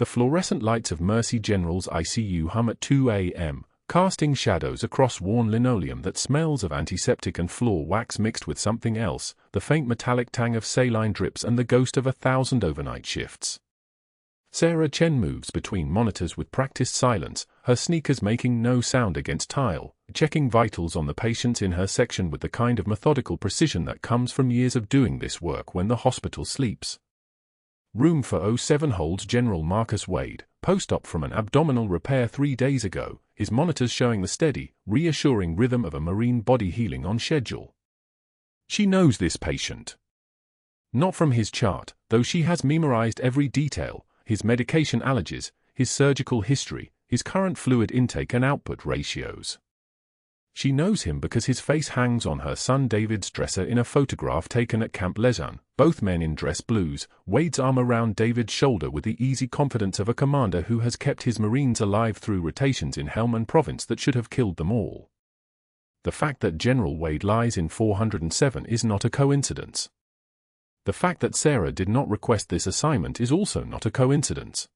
The fluorescent lights of Mercy General's ICU hum at 2 a.m., casting shadows across worn linoleum that smells of antiseptic and floor wax mixed with something else, the faint metallic tang of saline drips and the ghost of 1,000 overnight shifts. Sarah Chen moves between monitors with practiced silence, her sneakers making no sound against tile, checking vitals on the patients in her section with the kind of methodical precision that comes from years of doing this work when the hospital sleeps. Room 407 holds General Marcus Wade, post-op from an abdominal repair 3 days ago, his monitors showing the steady, reassuring rhythm of a Marine body healing on schedule. She knows this patient. Not from his chart, though she has memorized every detail, his medication allergies, his surgical history, his current fluid intake and output ratios. She knows him because his face hangs on her son David's dresser in a photograph taken at Camp Lejeune, both men in dress blues, Wade's arm around David's shoulder with the easy confidence of a commander who has kept his Marines alive through rotations in Helmand Province that should have killed them all. The fact that General Wade lies in 407 is not a coincidence. The fact that Sarah did not request this assignment is also not a coincidence.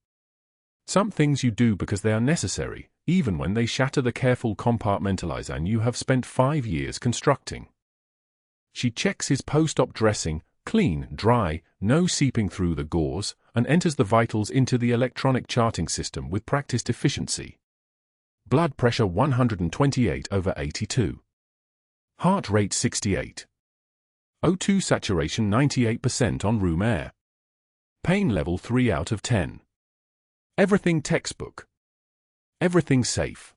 Some things you do because they are necessary, even when they shatter the careful compartmentalization you have spent 5 years constructing. She checks his post-op dressing, clean, dry, no seeping through the gauze, and enters the vitals into the electronic charting system with practiced efficiency. Blood pressure 128/82. Heart rate 68. O2 saturation 98% on room air. Pain level 3 out of 10. Everything textbook. Everything safe.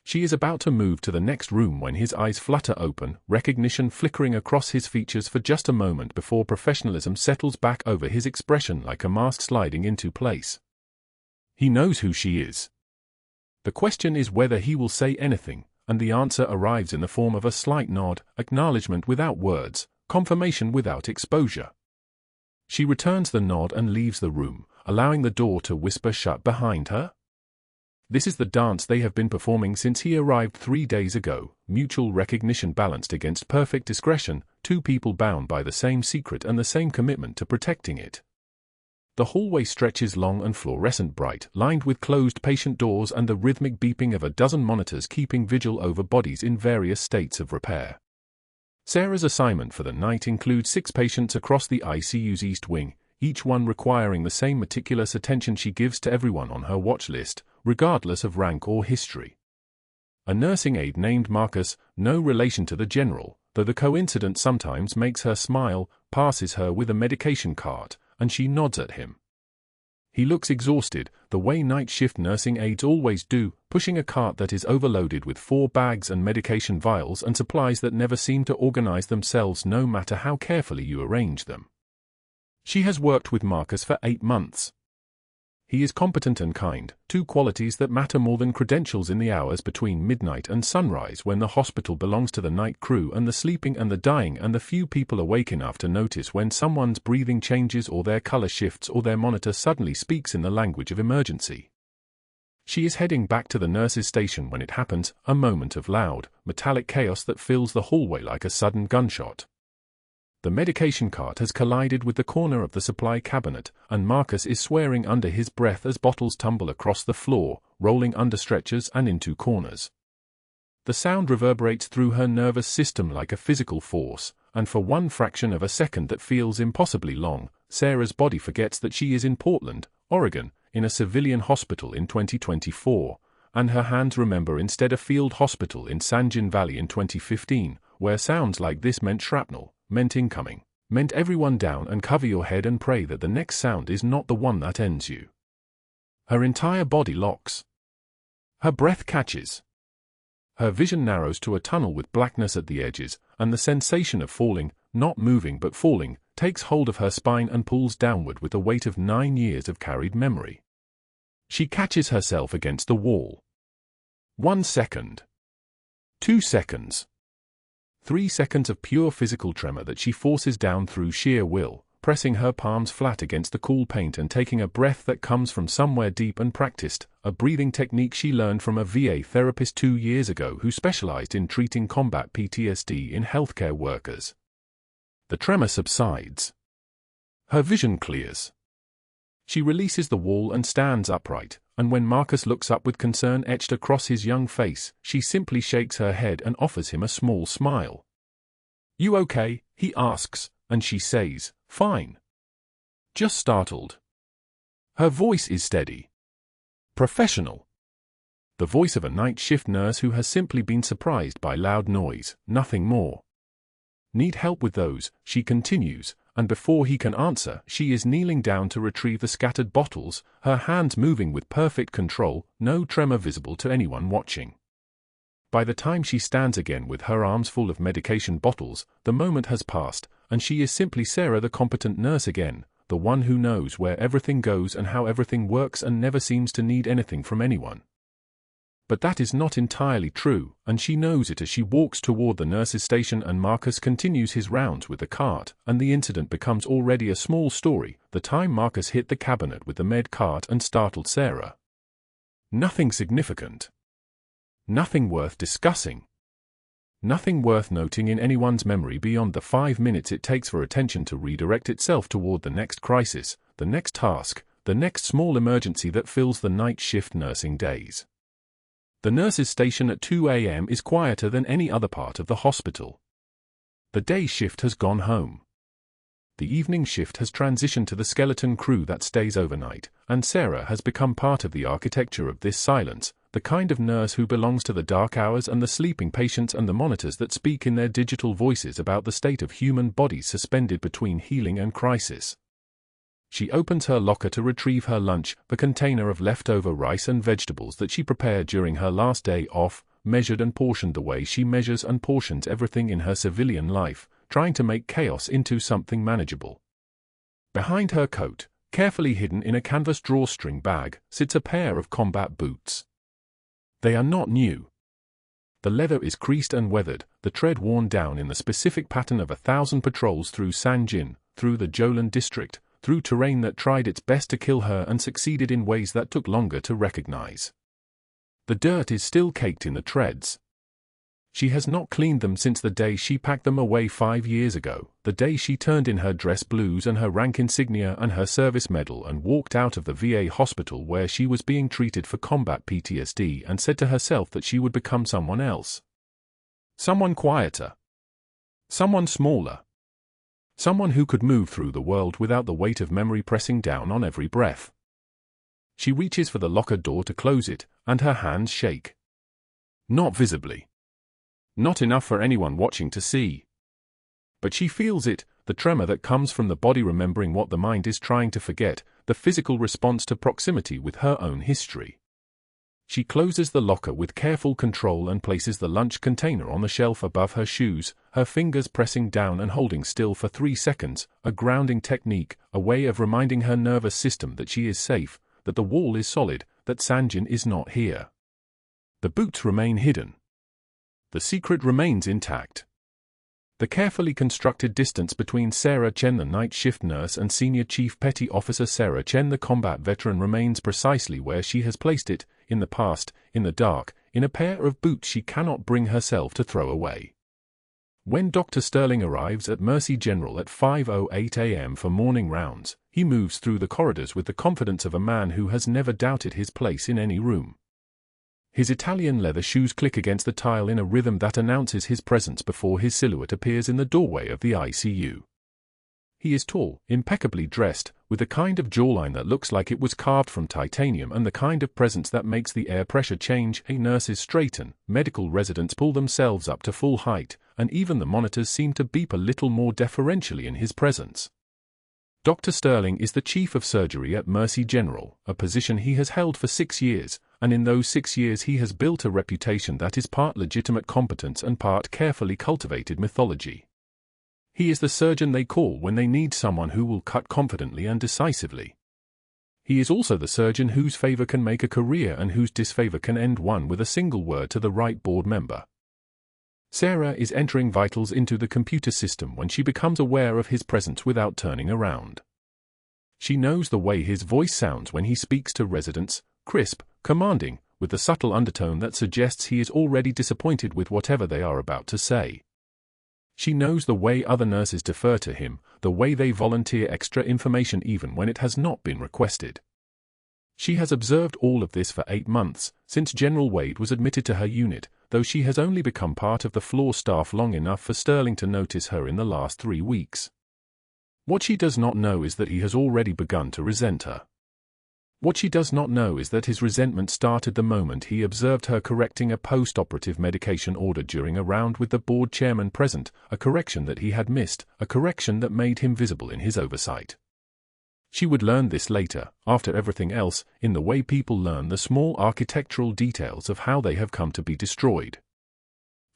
She is about to move to the next room when his eyes flutter open, recognition flickering across his features for just a moment before professionalism settles back over his expression like a mask sliding into place. He knows who she is. The question is whether he will say anything, and the answer arrives in the form of a slight nod, acknowledgement without words, confirmation without exposure. She returns the nod and leaves the room, allowing the door to whisper shut behind her. This is the dance they have been performing since he arrived 3 days ago, mutual recognition balanced against perfect discretion, two people bound by the same secret and the same commitment to protecting it. The hallway stretches long and fluorescent bright, lined with closed patient doors and the rhythmic beeping of a dozen monitors keeping vigil over bodies in various states of repair. Sarah's assignment for the night includes 6 patients across the ICU's East Wing, each one requiring the same meticulous attention she gives to everyone on her watch list, regardless of rank or history. A nursing aide named Marcus, no relation to the general, though the coincidence sometimes makes her smile, passes her with a medication cart, and she nods at him. He looks exhausted, the way night shift nursing aides always do, pushing a cart that is overloaded with 4 bags and medication vials and supplies that never seem to organize themselves no matter how carefully you arrange them. She has worked with Marcus for 8 months. He is competent and kind, 2 qualities that matter more than credentials in the hours between midnight and sunrise when the hospital belongs to the night crew and the sleeping and the dying and the few people awake enough to notice when someone's breathing changes or their color shifts or their monitor suddenly speaks in the language of emergency. She is heading back to the nurse's station when it happens, a moment of loud, metallic chaos that fills the hallway like a sudden gunshot. The medication cart has collided with the corner of the supply cabinet, and Marcus is swearing under his breath as bottles tumble across the floor, rolling under stretchers and into corners. The sound reverberates through her nervous system like a physical force, and for one fraction of a second that feels impossibly long, Sarah's body forgets that she is in Portland, Oregon, in a civilian hospital in 2024, and her hands remember instead a field hospital in Sangin Valley in 2015, where sounds like this meant shrapnel, meant incoming, meant everyone down and cover your head and pray that the next sound is not the one that ends you. Her entire body locks. Her breath catches. Her vision narrows to a tunnel with blackness at the edges, and the sensation of falling, not moving but falling, takes hold of her spine and pulls downward with the weight of 9 years of carried memory. She catches herself against the wall. 1 second. 2 seconds. 3 seconds of pure physical tremor that she forces down through sheer will, pressing her palms flat against the cool paint and taking a breath that comes from somewhere deep and practiced, a breathing technique she learned from a VA therapist 2 years ago who specialized in treating combat PTSD in healthcare workers. The tremor subsides. Her vision clears. She releases the wall and stands upright, and when Marcus looks up with concern etched across his young face, she simply shakes her head and offers him a small smile. "You okay?" he asks, and she says, "Fine." Just startled. Her voice is steady. Professional. The voice of a night shift nurse who has simply been surprised by loud noise, nothing more. "Need help with those," she continues, and before he can answer, she is kneeling down to retrieve the scattered bottles, her hands moving with perfect control, no tremor visible to anyone watching. By the time she stands again with her arms full of medication bottles, the moment has passed, and she is simply Sarah, the competent nurse again, the one who knows where everything goes and how everything works and never seems to need anything from anyone. But that is not entirely true, and she knows it as she walks toward the nurse's station and Marcus continues his rounds with the cart, and the incident becomes already a small story, the time Marcus hit the cabinet with the med cart and startled Sarah. Nothing significant. Nothing worth discussing. Nothing worth noting in anyone's memory beyond the 5 minutes it takes for attention to redirect itself toward the next crisis, the next task, the next small emergency that fills the night shift nursing days. The nurse's station at 2 a.m. is quieter than any other part of the hospital. The day shift has gone home. The evening shift has transitioned to the skeleton crew that stays overnight, and Sarah has become part of the architecture of this silence, the kind of nurse who belongs to the dark hours and the sleeping patients and the monitors that speak in their digital voices about the state of human bodies suspended between healing and crisis. She opens her locker to retrieve her lunch, the container of leftover rice and vegetables that she prepared during her last day off, measured and portioned the way she measures and portions everything in her civilian life, trying to make chaos into something manageable. Behind her coat, carefully hidden in a canvas drawstring bag, sits a pair of combat boots. They are not new. The leather is creased and weathered, the tread worn down in the specific pattern of 1,000 patrols through Sangin, through the Jolan district, through terrain that tried its best to kill her and succeeded in ways that took longer to recognize. The dirt is still caked in the treads. She has not cleaned them since the day she packed them away 5 years ago, the day she turned in her dress blues and her rank insignia and her service medal and walked out of the VA hospital where she was being treated for combat PTSD and said to herself that she would become someone else. Someone quieter. Someone smaller. Someone who could move through the world without the weight of memory pressing down on every breath. She reaches for the locker door to close it, and her hands shake. Not visibly. Not enough for anyone watching to see. But she feels it, the tremor that comes from the body remembering what the mind is trying to forget, the physical response to proximity with her own history. She closes the locker with careful control and places the lunch container on the shelf above her shoes, her fingers pressing down and holding still for 3 seconds, a grounding technique, a way of reminding her nervous system that she is safe, that the wall is solid, that Sangin is not here. The boots remain hidden. The secret remains intact. The carefully constructed distance between Sarah Chen, the night shift nurse, and Senior Chief Petty Officer Sarah Chen, the combat veteran, remains precisely where she has placed it, in the past, in the dark, in a pair of boots she cannot bring herself to throw away. When Dr. Sterling arrives at Mercy General at 5:08 a.m. for morning rounds, he moves through the corridors with the confidence of a man who has never doubted his place in any room. His Italian leather shoes click against the tile in a rhythm that announces his presence before his silhouette appears in the doorway of the ICU. He is tall, impeccably dressed, with the kind of jawline that looks like it was carved from titanium and the kind of presence that makes the air pressure change. Nurses straighten, medical residents pull themselves up to full height, and even the monitors seem to beep a little more deferentially in his presence. Dr. Sterling is the Chief of Surgery at Mercy General, a position he has held for 6 years, and in those 6 years he has built a reputation that is part legitimate competence and part carefully cultivated mythology. He is the surgeon they call when they need someone who will cut confidently and decisively. He is also the surgeon whose favor can make a career and whose disfavor can end one with a single word to the right board member. Sarah is entering vitals into the computer system when she becomes aware of his presence without turning around. She knows the way his voice sounds when he speaks to residents, crisp, commanding, with the subtle undertone that suggests he is already disappointed with whatever they are about to say. She knows the way other nurses defer to him, the way they volunteer extra information even when it has not been requested. She has observed all of this for 8 months, since General Wade was admitted to her unit, though she has only become part of the floor staff long enough for Sterling to notice her in the last 3 weeks. What she does not know is that he has already begun to resent her. What she does not know is that his resentment started the moment he observed her correcting a post-operative medication order during a round with the board chairman present, a correction that he had missed, a correction that made him visible in his oversight. She would learn this later, after everything else, in the way people learn the small architectural details of how they have come to be destroyed.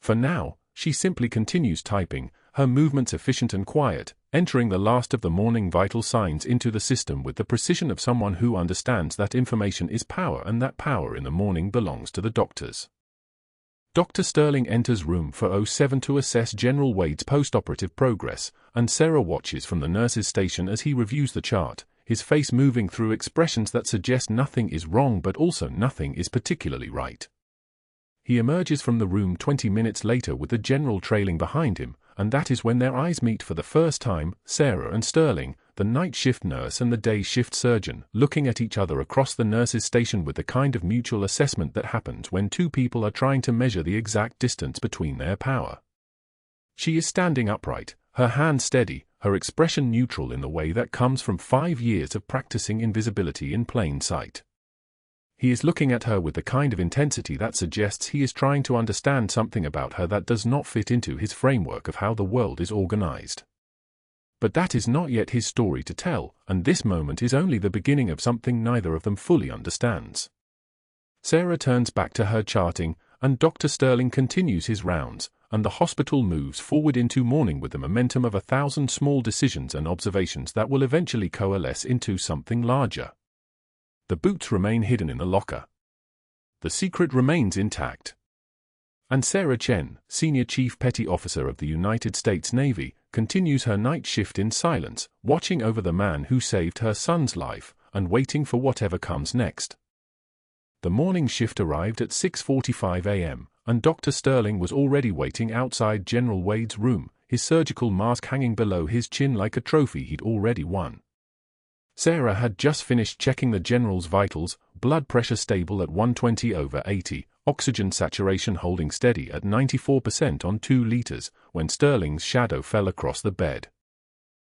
For now, she simply continues typing, her movements efficient and quiet, entering the last of the morning vital signs into the system with the precision of someone who understands that information is power and that power in the morning belongs to the doctors. Dr. Sterling enters room 407 to assess General Wade's post-operative progress, and Sarah watches from the nurse's station as he reviews the chart, his face moving through expressions that suggest nothing is wrong but also nothing is particularly right. He emerges from the room 20 minutes later with the general trailing behind him, and that is when their eyes meet for the first time, Sarah and Sterling, the night shift nurse and the day shift surgeon, looking at each other across the nurse's station with the kind of mutual assessment that happens when two people are trying to measure the exact distance between their power. She is standing upright, her hand steady, her expression neutral in the way that comes from 5 years of practicing invisibility in plain sight. He is looking at her with the kind of intensity that suggests he is trying to understand something about her that does not fit into his framework of how the world is organized. But that is not yet his story to tell, and this moment is only the beginning of something neither of them fully understands. Sarah turns back to her charting, and Dr. Sterling continues his rounds, and the hospital moves forward into morning with the momentum of 1,000 small decisions and observations that will eventually coalesce into something larger. The boots remain hidden in the locker. The secret remains intact. And Sarah Chen, Senior Chief Petty Officer of the United States Navy, continues her night shift in silence, watching over the man who saved her son's life, and waiting for whatever comes next. The morning shift arrived at 6:45 a.m., and Dr. Sterling was already waiting outside General Wade's room, his surgical mask hanging below his chin like a trophy he'd already won. Sarah had just finished checking the general's vitals, blood pressure stable at 120/80, oxygen saturation holding steady at 94% on 2 liters, when Sterling's shadow fell across the bed.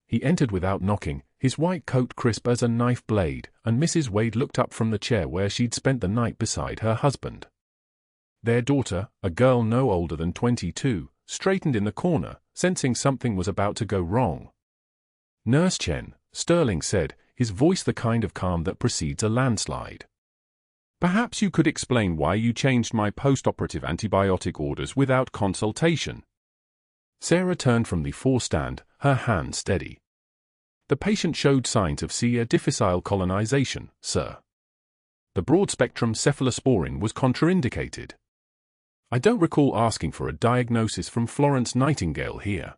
He entered without knocking, his white coat crisp as a knife blade, and Mrs. Wade looked up from the chair where she'd spent the night beside her husband. Their daughter, a girl no older than 22, straightened in the corner, sensing something was about to go wrong. "Nurse Chen," Sterling said, his voice the kind of calm that precedes a landslide. "Perhaps you could explain why you changed my post-operative antibiotic orders without consultation." Sarah turned from the forestand, her hand steady. "The patient showed signs of C. difficile colonization, sir. The broad-spectrum cephalosporin was contraindicated. I don't recall asking for a diagnosis from Florence Nightingale here."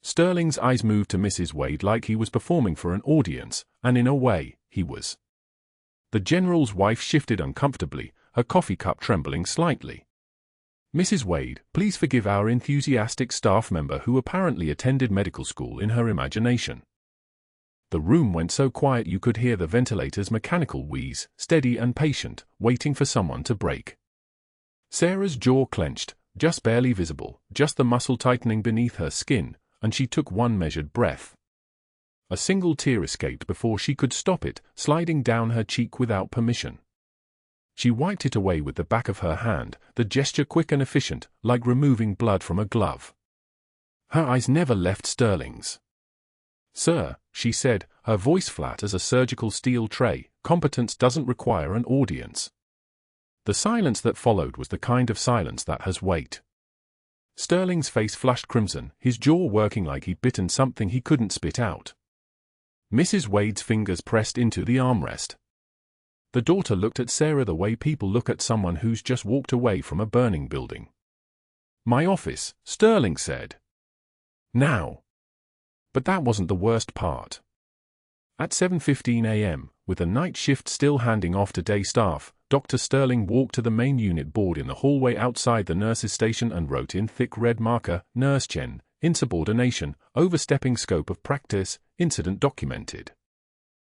Sterling's eyes moved to Mrs. Wade like he was performing for an audience, and in a way, he was. The general's wife shifted uncomfortably, her coffee cup trembling slightly. "Mrs. Wade, please forgive our enthusiastic staff member who apparently attended medical school in her imagination." The room went so quiet you could hear the ventilator's mechanical wheeze, steady and patient, waiting for someone to break. Sarah's jaw clenched, just barely visible, just the muscle tightening beneath her skin, and she took one measured breath. A single tear escaped before she could stop it, sliding down her cheek without permission. She wiped it away with the back of her hand, the gesture quick and efficient, like removing blood from a glove. Her eyes never left Sterling's. "Sir," she said, her voice flat as a surgical steel tray, "competence doesn't require an audience." The silence that followed was the kind of silence that has weight. Sterling's face flushed crimson, his jaw working like he'd bitten something he couldn't spit out. Mrs. Wade's fingers pressed into the armrest. The daughter looked at Sarah the way people look at someone who's just walked away from a burning building. "My office," Sterling said. "Now." But that wasn't the worst part. At 7:15 a.m., With the night shift still handing off to day staff, Dr. Sterling walked to the main unit board in the hallway outside the nurses' station and wrote in thick red marker, Nurse Chen, insubordination, overstepping scope of practice, incident documented.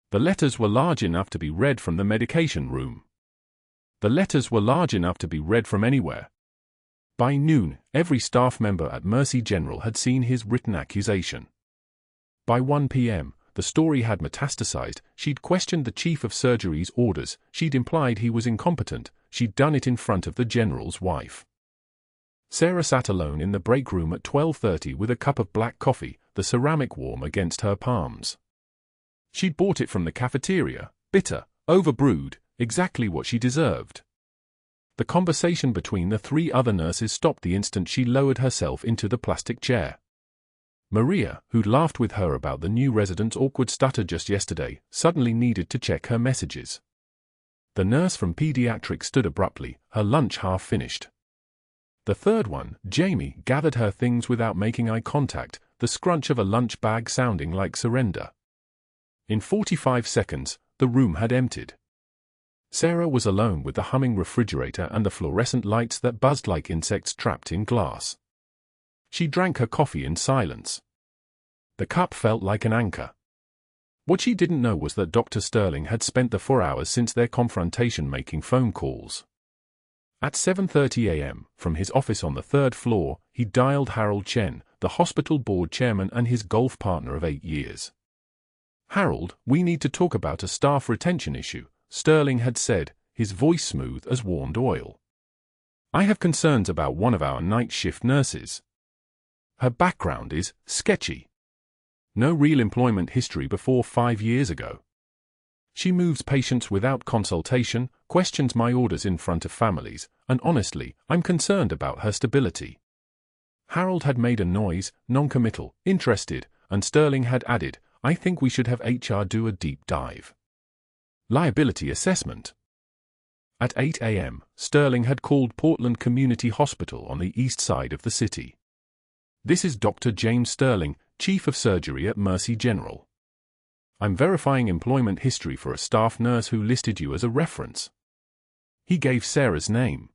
The letters were large enough to be read from the medication room. The letters were large enough to be read from anywhere. By noon, every staff member at Mercy General had seen his written accusation. By 1 p.m., the story had metastasized. She'd questioned the chief of surgery's orders, she'd implied he was incompetent, she'd done it in front of the general's wife. Sarah sat alone in the break room at 12:30 with a cup of black coffee, the ceramic warm against her palms. She'd bought it from the cafeteria, bitter, overbrewed, exactly what she deserved. The conversation between the three other nurses stopped the instant she lowered herself into the plastic chair. Maria, who'd laughed with her about the new resident's awkward stutter just yesterday, suddenly needed to check her messages. The nurse from pediatrics stood abruptly, her lunch half finished. The third one, Jamie, gathered her things without making eye contact, the scrunch of a lunch bag sounding like surrender. In 45 seconds, the room had emptied. Sarah was alone with the humming refrigerator and the fluorescent lights that buzzed like insects trapped in glass. She drank her coffee in silence. The cup felt like an anchor. What she didn't know was that Dr. Sterling had spent the 4 hours since their confrontation making phone calls. At 7:30 a.m., from his office on the 3rd floor, he dialed Harold Chen, the hospital board chairman and his golf partner of 8 years. "Harold, we need to talk about a staff retention issue," Sterling had said, his voice smooth as warmed oil. "I have concerns about one of our night shift nurses. Her background is sketchy. No real employment history before 5 years ago. She moves patients without consultation, questions my orders in front of families, and honestly, I'm concerned about her stability." Harold had made a noise, non-committal, interested, and Sterling had added, "I think we should have HR do a deep dive. Liability assessment." At 8 a.m., Sterling had called Portland Community Hospital on the east side of the city. "This is Dr. James Sterling, Chief of Surgery at Mercy General. I'm verifying employment history for a staff nurse who listed you as a reference." He gave Sarah's name.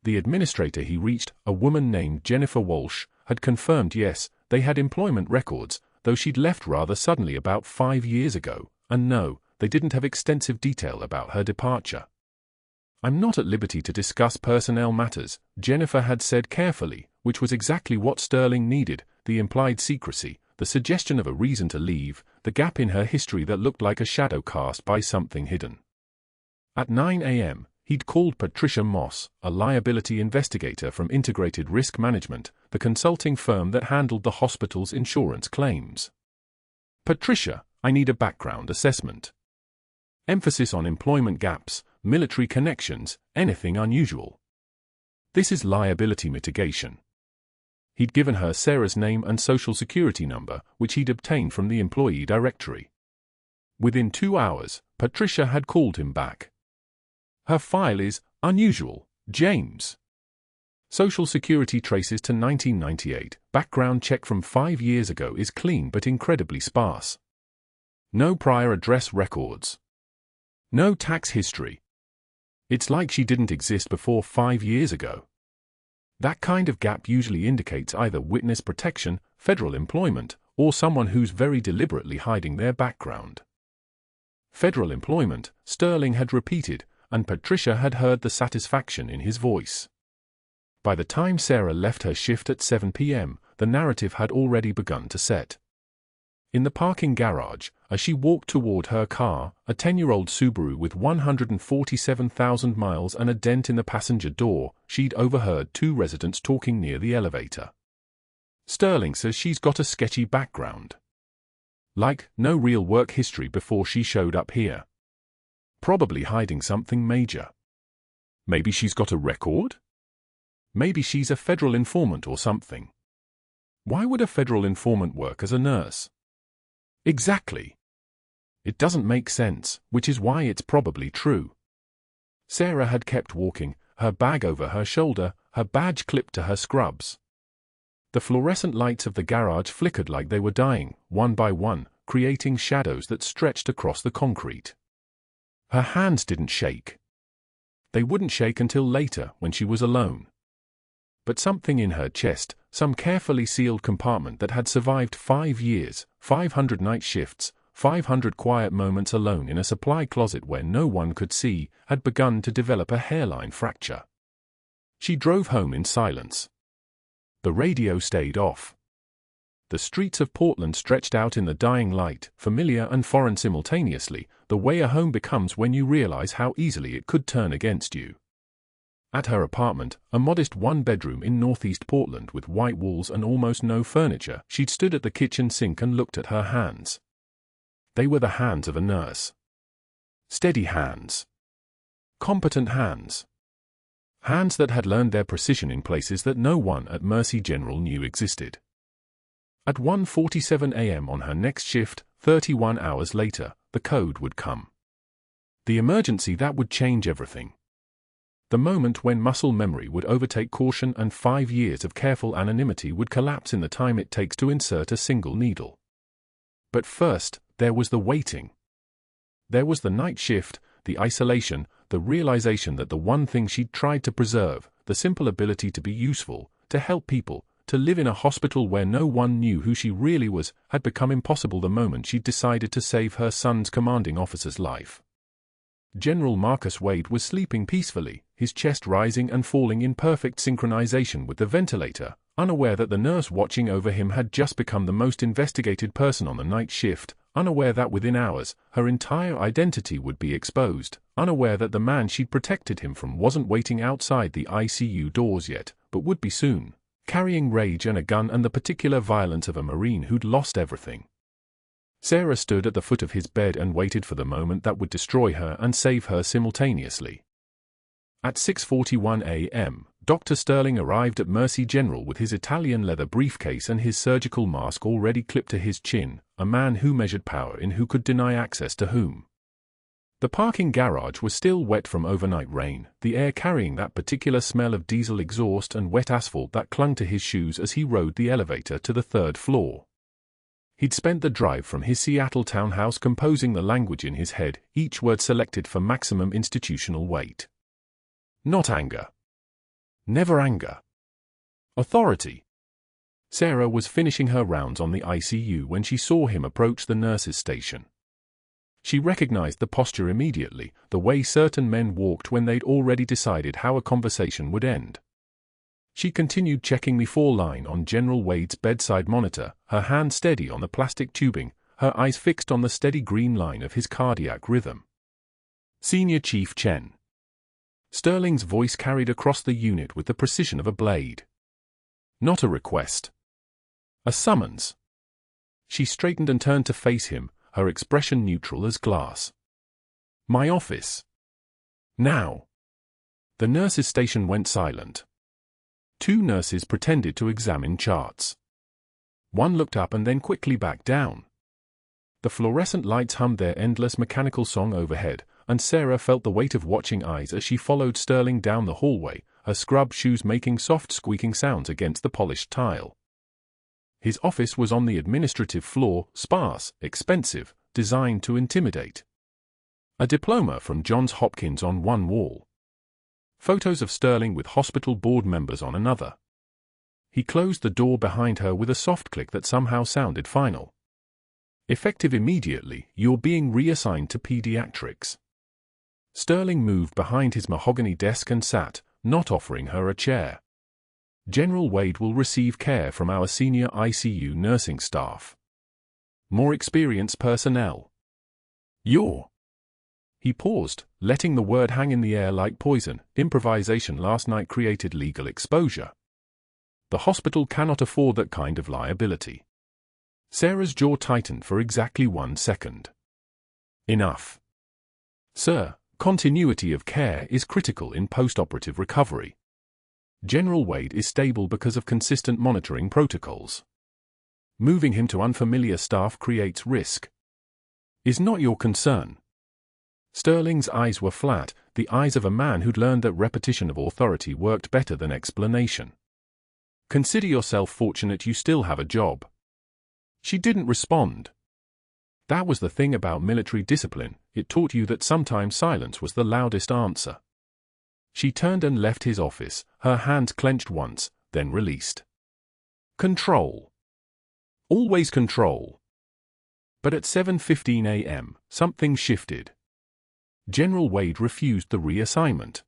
The administrator he reached, a woman named Jennifer Walsh, had confirmed yes, they had employment records, though she'd left rather suddenly about 5 years ago, and no, they didn't have extensive detail about her departure. "I'm not at liberty to discuss personnel matters," Jennifer had said carefully, which was exactly what Sterling needed, the implied secrecy, the suggestion of a reason to leave, the gap in her history that looked like a shadow cast by something hidden. At 9 a.m., he'd called Patricia Moss, a liability investigator from Integrated Risk Management, the consulting firm that handled the hospital's insurance claims. "Patricia, I need a background assessment. Emphasis on employment gaps, military connections, anything unusual. This is liability mitigation." He'd given her Sarah's name and social security number, which he'd obtained from the employee directory. Within 2 hours, Patricia had called him back. "Her file is unusual, James. Social security traces to 1998, background check from 5 years ago is clean but incredibly sparse. No prior address records. No tax history. It's like she didn't exist before 5 years ago." That kind of gap usually indicates either witness protection, federal employment, or someone who's very deliberately hiding their background. "Federal employment," Sterling had repeated, and Patricia had heard the satisfaction in his voice. By the time Sarah left her shift at 7 p.m., the narrative had already begun to set. In the parking garage, as she walked toward her car, a 10-year-old Subaru with 147,000 miles and a dent in the passenger door, she'd overheard 2 residents talking near the elevator. "Sterling says she's got a sketchy background. Like, no real work history before she showed up here. Probably hiding something major. Maybe she's got a record? Maybe she's a federal informant or something. Why would a federal informant work as a nurse? Exactly. It doesn't make sense, which is why it's probably true." Sarah had kept walking, her bag over her shoulder, her badge clipped to her scrubs. The fluorescent lights of the garage flickered like they were dying, one by one, creating shadows that stretched across the concrete. Her hands didn't shake. They wouldn't shake until later, when she was alone. But something in her chest, some carefully sealed compartment that had survived 5 years, 500 night shifts, 500 quiet moments alone in a supply closet where no one could see, had begun to develop a hairline fracture. She drove home in silence. The radio stayed off. The streets of Portland stretched out in the dying light, familiar and foreign simultaneously, the way a home becomes when you realize how easily it could turn against you. At her apartment, a modest one-bedroom in northeast Portland with white walls and almost no furniture, she'd stood at the kitchen sink and looked at her hands. They were the hands of a nurse. Steady hands. Competent hands. Hands that had learned their precision in places that no one at Mercy General knew existed. At 1:47 a.m. on her next shift, 31 hours later, the code would come. The emergency that would change everything. The moment when muscle memory would overtake caution and 5 years of careful anonymity would collapse in the time it takes to insert a single needle. But first, there was the waiting. There was the night shift, the isolation, the realization that the one thing she'd tried to preserve, the simple ability to be useful, to help people, to live in a hospital where no one knew who she really was, had become impossible the moment she'd decided to save her son's commanding officer's life. General Marcus Wade was sleeping peacefully, his chest rising and falling in perfect synchronization with the ventilator, unaware that the nurse watching over him had just become the most investigated person on the night shift, unaware that within hours, her entire identity would be exposed, unaware that the man she'd protected him from wasn't waiting outside the ICU doors yet, but would be soon, carrying rage and a gun and the particular violence of a Marine who'd lost everything. Sarah stood at the foot of his bed and waited for the moment that would destroy her and save her simultaneously. At 6:41 a.m., Dr. Sterling arrived at Mercy General with his Italian leather briefcase and his surgical mask already clipped to his chin, a man who measured power in who could deny access to whom. The parking garage was still wet from overnight rain, the air carrying that particular smell of diesel exhaust and wet asphalt that clung to his shoes as he rode the elevator to the 3rd floor. He'd spent the drive from his Seattle townhouse composing the language in his head, each word selected for maximum institutional weight. Not anger. Never anger. Authority. Sarah was finishing her rounds on the ICU when she saw him approach the nurse's station. She recognized the posture immediately, the way certain men walked when they'd already decided how a conversation would end. She continued checking the 4 line on General Wade's bedside monitor, her hand steady on the plastic tubing, her eyes fixed on the steady green line of his cardiac rhythm. Senior Chief Chen. Sterling's voice carried across the unit with the precision of a blade. Not a request. A summons. She straightened and turned to face him, her expression neutral as glass. My office. Now. The nurse's station went silent. 2 nurses pretended to examine charts. One looked up and then quickly back down. The fluorescent lights hummed their endless mechanical song overhead, and Sarah felt the weight of watching eyes as she followed Sterling down the hallway, her scrub shoes making soft squeaking sounds against the polished tile. His office was on the administrative floor, sparse, expensive, designed to intimidate. A diploma from Johns Hopkins on one wall. Photos of Sterling with hospital board members on another. He closed the door behind her with a soft click that somehow sounded final. Effective immediately, you're being reassigned to pediatrics. Sterling moved behind his mahogany desk and sat, not offering her a chair. General Wade will receive care from our senior ICU nursing staff. More experienced personnel. You're. He paused, letting the word hang in the air like poison. Improvisation last night created legal exposure. The hospital cannot afford that kind of liability. Sarah's jaw tightened for exactly 1 second. Enough. Sir, continuity of care is critical in post-operative recovery. General Wade is stable because of consistent monitoring protocols. Moving him to unfamiliar staff creates risk. Is not your concern. Sterling's eyes were flat, the eyes of a man who'd learned that repetition of authority worked better than explanation. Consider yourself fortunate you still have a job. She didn't respond. That was the thing about military discipline, it taught you that sometimes silence was the loudest answer. She turned and left his office, her hands clenched once, then released. Control. Always control. But at 7:15 a.m., something shifted. General Wade refused the reassignment.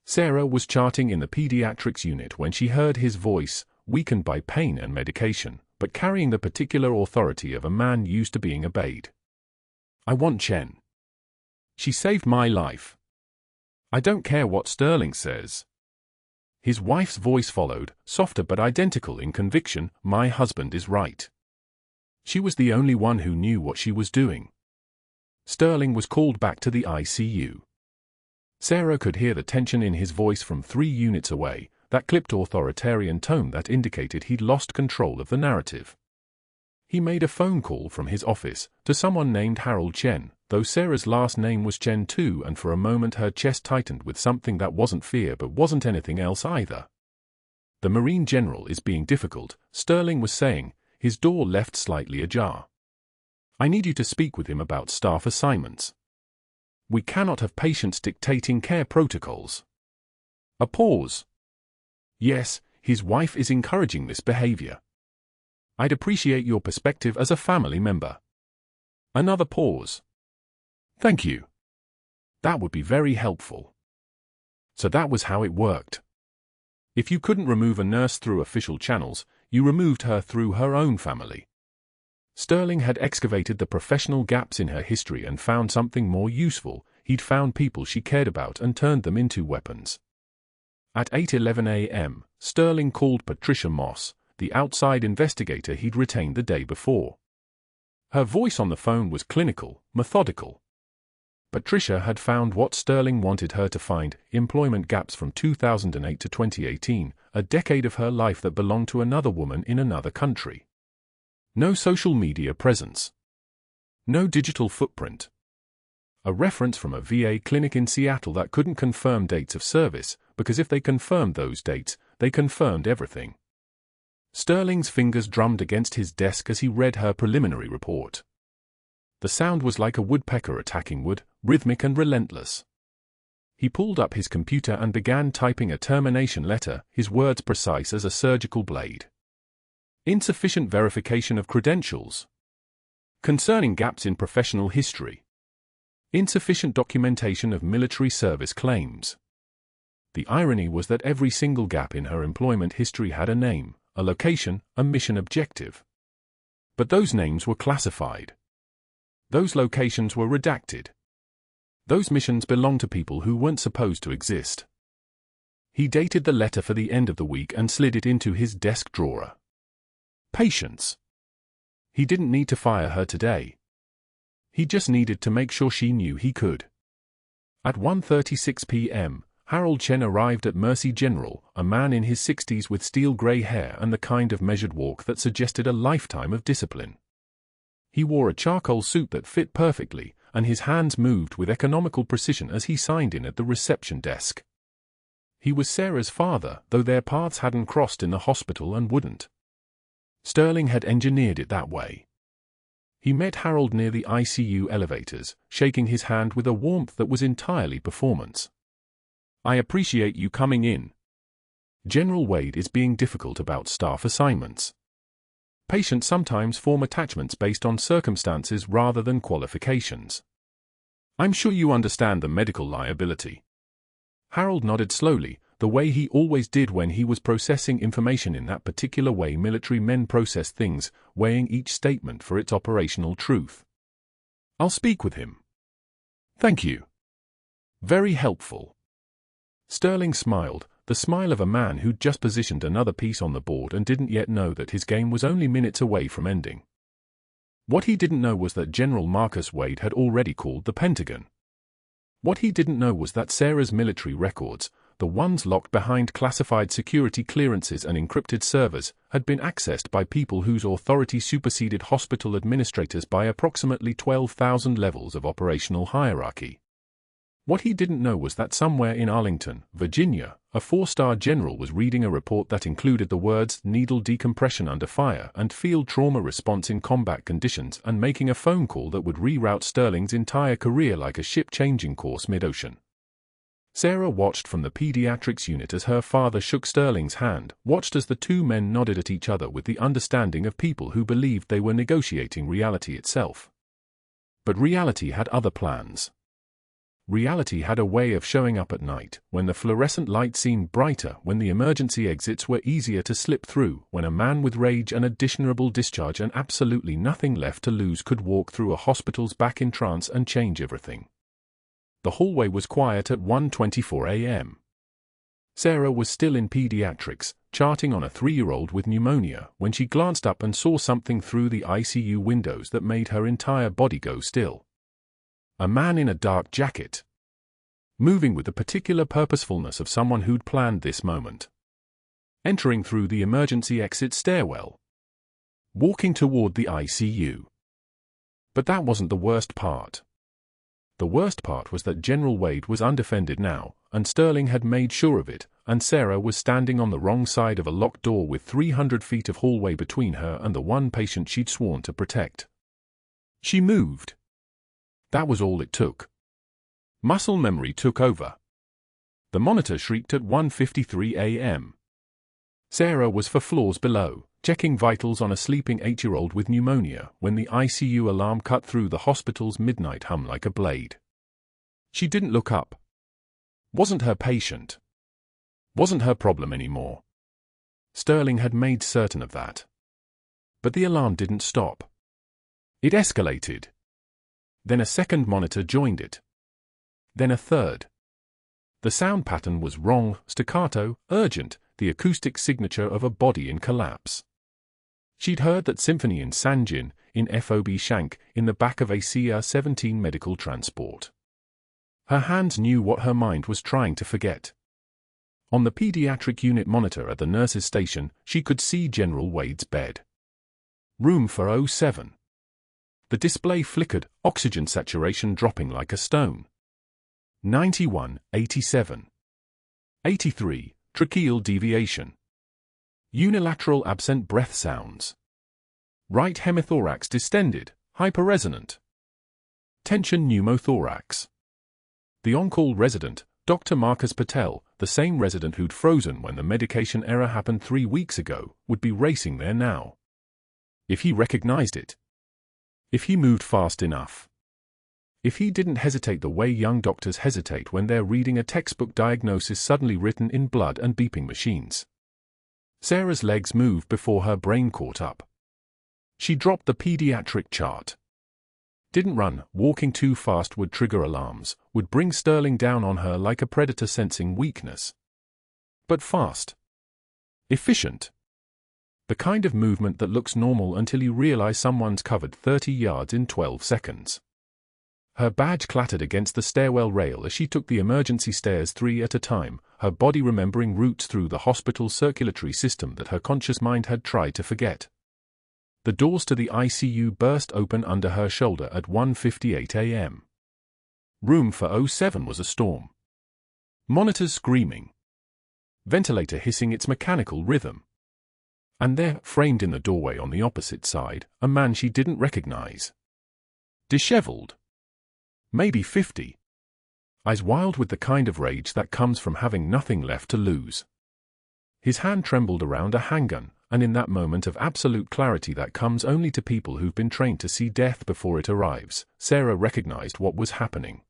Sarah was charting in the pediatrics unit when she heard his voice, weakened by pain and medication, but carrying the particular authority of a man used to being obeyed. "I want Chen. She saved my life. I don't care what Sterling says." His wife's voice followed, softer but identical in conviction, "My husband is right." She was the only one who knew what she was doing. Sterling was called back to the ICU. Sarah could hear the tension in his voice from 3 units away, that clipped authoritarian tone that indicated he'd lost control of the narrative. He made a phone call from his office to someone named Harold Chen, though Sarah's last name was Chen too, and for a moment her chest tightened with something that wasn't fear but wasn't anything else either. "The Marine General is being difficult," Sterling was saying, his door left slightly ajar. "I need you to speak with him about staff assignments. We cannot have patients dictating care protocols." A pause. "Yes, his wife is encouraging this behavior. I'd appreciate your perspective as a family member." Another pause. "Thank you. That would be very helpful." So that was how it worked. If you couldn't remove a nurse through official channels, you removed her through her own family. Sterling had excavated the professional gaps in her history and found something more useful. He'd found people she cared about and turned them into weapons. At 8:11 a.m., Sterling called Patricia Moss, the outside investigator he'd retained the day before. Her voice on the phone was clinical, methodical. Patricia had found what Sterling wanted her to find: employment gaps from 2008 to 2018, a decade of her life that belonged to another woman in another country. No social media presence. No digital footprint. A reference from a VA clinic in Seattle that couldn't confirm dates of service, because if they confirmed those dates, they confirmed everything. Sterling's fingers drummed against his desk as he read her preliminary report. The sound was like a woodpecker attacking wood, rhythmic and relentless. He pulled up his computer and began typing a termination letter, his words precise as a surgical blade. Insufficient verification of credentials. Concerning gaps in professional history. Insufficient documentation of military service claims. The irony was that every single gap in her employment history had a name, a location, a mission objective. But those names were classified. Those locations were redacted. Those missions belonged to people who weren't supposed to exist. He dated the letter for the end of the week and slid it into his desk drawer. Patience. He didn't need to fire her today. He just needed to make sure she knew he could. At 1:36 p.m., Harold Chen arrived at Mercy General, a man in his 60s with steel-gray hair and the kind of measured walk that suggested a lifetime of discipline. He wore a charcoal suit that fit perfectly, and his hands moved with economical precision as he signed in at the reception desk. He was Sarah's father, though their paths hadn't crossed in the hospital and wouldn't. Sterling had engineered it that way. He met Harold near the ICU elevators, shaking his hand with a warmth that was entirely performance. "I appreciate you coming in. General Wade is being difficult about staff assignments. Patients sometimes form attachments based on circumstances rather than qualifications. I'm sure you understand the medical liability." Harold nodded slowly, the way he always did when he was processing information in that particular way military men process things, weighing each statement for its operational truth. "I'll speak with him." "Thank you. Very helpful." Sterling smiled, the smile of a man who'd just positioned another piece on the board and didn't yet know that his game was only minutes away from ending. What he didn't know was that General Marcus Wade had already called the Pentagon. What he didn't know was that Sarah's military records, the ones locked behind classified security clearances and encrypted servers, had been accessed by people whose authority superseded hospital administrators by approximately 12,000 levels of operational hierarchy. What he didn't know was that somewhere in Arlington, Virginia, a 4-star general was reading a report that included the words needle decompression under fire and field trauma response in combat conditions, and making a phone call that would reroute Sterling's entire career like a ship changing course mid-ocean. Sarah watched from the pediatrics unit as her father shook Sterling's hand, watched as the two men nodded at each other with the understanding of people who believed they were negotiating reality itself. But reality had other plans. Reality had a way of showing up at night, when the fluorescent light seemed brighter, when the emergency exits were easier to slip through, when a man with rage and a dishonorable discharge and absolutely nothing left to lose could walk through a hospital's back in trance and change everything. The hallway was quiet at 1:24 a.m. Sarah was still in pediatrics, charting on a 3-year-old with pneumonia, when she glanced up and saw something through the ICU windows that made her entire body go still. A man in a dark jacket, moving with the particular purposefulness of someone who'd planned this moment. Entering through the emergency exit stairwell. Walking toward the ICU. But that wasn't the worst part. The worst part was that General Wade was undefended now, and Sterling had made sure of it, and Sarah was standing on the wrong side of a locked door with 300 feet of hallway between her and the one patient she'd sworn to protect. She moved. That was all it took. Muscle memory took over. The monitor shrieked at 1:53 a.m. Sarah was 4 floors below, checking vitals on a sleeping 8-year-old with pneumonia, when the ICU alarm cut through the hospital's midnight hum like a blade. She didn't look up. Wasn't her patient. Wasn't her problem anymore. Sterling had made certain of that. But the alarm didn't stop. It escalated. Then a second monitor joined it. Then a third. The sound pattern was wrong, staccato, urgent, the acoustic signature of a body in collapse. She'd heard that symphony in Sangin, in FOB Shank, in the back of a CR-17 medical transport. Her hands knew what her mind was trying to forget. On the pediatric unit monitor at the nurse's station, she could see General Wade's bed. Room for 07. The display flickered, oxygen saturation dropping like a stone. 91, 87. 83, tracheal deviation. Unilateral absent breath sounds. Right hemithorax distended, hyperresonant. Tension pneumothorax. The on-call resident, Dr. Marcus Patel, the same resident who'd frozen when the medication error happened 3 weeks ago, would be racing there now. If he recognized it. If he moved fast enough. If he didn't hesitate the way young doctors hesitate when they're reading a textbook diagnosis suddenly written in blood and beeping machines. Sarah's legs moved before her brain caught up. She dropped the pediatric chart. Didn't run, walking too fast would trigger alarms, would bring Sterling down on her like a predator sensing weakness. But fast. Efficient. The kind of movement that looks normal until you realize someone's covered 30 yards in 12 seconds. Her badge clattered against the stairwell rail as she took the emergency stairs 3 at a time, her body remembering routes through the hospital's circulatory system that her conscious mind had tried to forget. The doors to the ICU burst open under her shoulder at 1:58 a.m. Room for 07 was a storm. Monitors screaming. Ventilator hissing its mechanical rhythm. And there, framed in the doorway on the opposite side, a man she didn't recognize. Disheveled. Maybe 50. Eyes wild with the kind of rage that comes from having nothing left to lose. His hand trembled around a handgun, and in that moment of absolute clarity that comes only to people who've been trained to see death before it arrives, Sarah recognized what was happening.